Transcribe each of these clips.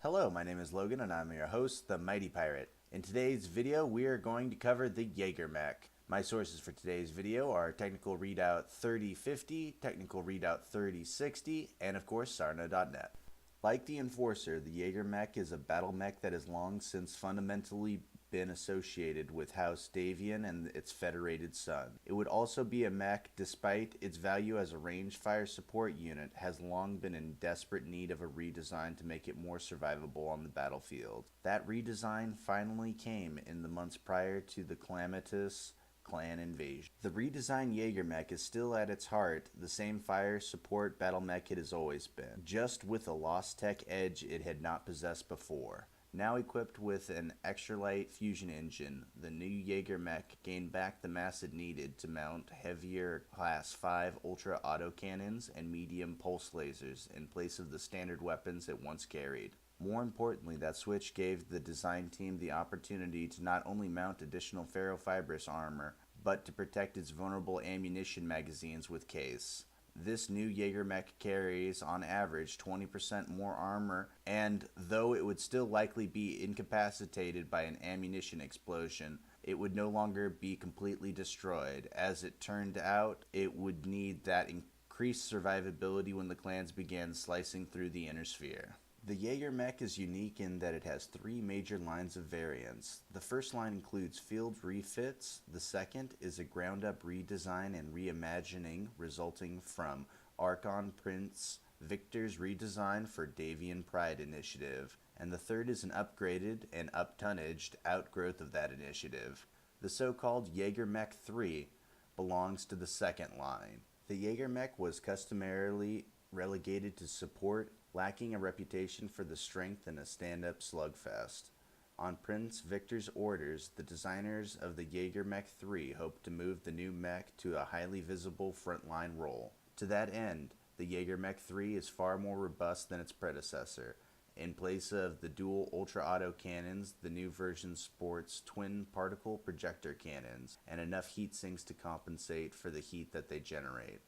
Hello, my name is Logan and I'm your host, the Mighty Pirate. In today's video, we are going to cover the JagerMech. My sources for today's video are Technical Readout 3050, Technical Readout 3060, and of course Sarna.net. Like the Enforcer, the JagerMech is a battle mech that has long since fundamentally been associated with House Davian and its federated son. It would also be a mech despite its value as a range fire support unit has long been in desperate need of a redesign to make it more survivable on the battlefield. That redesign finally came in the months prior to the calamitous clan invasion. The redesigned JagerMech is still at its heart the same fire support battle mech it has always been, just with a lost tech edge it had not possessed before. Now equipped with an extra light fusion engine, the new JagerMech gained back the mass it needed to mount heavier Class 5 ultra autocannons and medium pulse lasers in place of the standard weapons it once carried. More importantly, that switch gave the design team the opportunity to not only mount additional ferrofibrous armor, but to protect its vulnerable ammunition magazines with case. This new JagerMech carries, on average, 20% more armor, and though it would still likely be incapacitated by an ammunition explosion, it would no longer be completely destroyed. As it turned out, it would need that increased survivability when the clans began slicing through the inner sphere. The JagerMech is unique in that it has three major lines of variants. The first line includes field refits, the second is a ground-up redesign and reimagining resulting from Archon Prince Victor's redesign for Davian Pride initiative, and the third is an upgraded and up-tonnaged outgrowth of that initiative. The so-called JagerMech 3 belongs to the second line. The JagerMech was customarily relegated to support, lacking a reputation for the strength in a stand-up slugfest. On Prince Victor's orders, the designers of the JagerMech 3 hoped to move the new mech to a highly visible frontline role. To that end, the JagerMech 3 is far more robust than its predecessor. In place of the dual ultra-auto cannons, the new version sports twin particle projector cannons and enough heat sinks to compensate for the heat that they generate.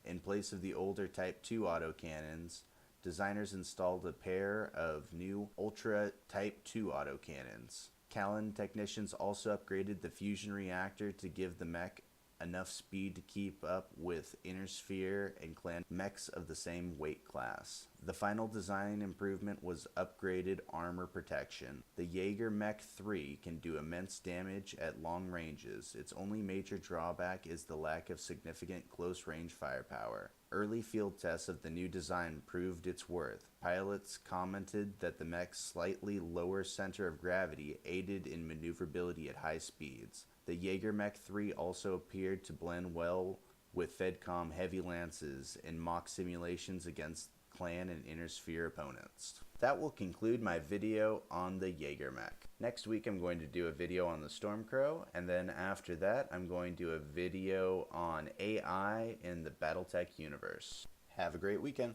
In place of the older Type 2 autocannons, designers installed a pair of new Ultra Type 2 autocannons. Callan technicians also upgraded the fusion reactor to give the mech enough speed to keep up with Inner Sphere and clan mechs of the same weight class. The final design improvement was upgraded armor protection. The JagerMech 3 can do immense damage at long ranges. Its only major drawback is the lack of significant close-range firepower. Early field tests of the new design proved its worth. Pilots commented that the mech's slightly lower center of gravity aided in maneuverability at high speeds. The JagerMech 3 also appeared to blend well with Fedcom heavy lances in mock simulations against clan and inner sphere opponents. That will conclude my video on the JagerMech. Next week I'm going to do a video on the Stormcrow, and then after that I'm going to do a video on AI in the Battletech universe. Have a great weekend.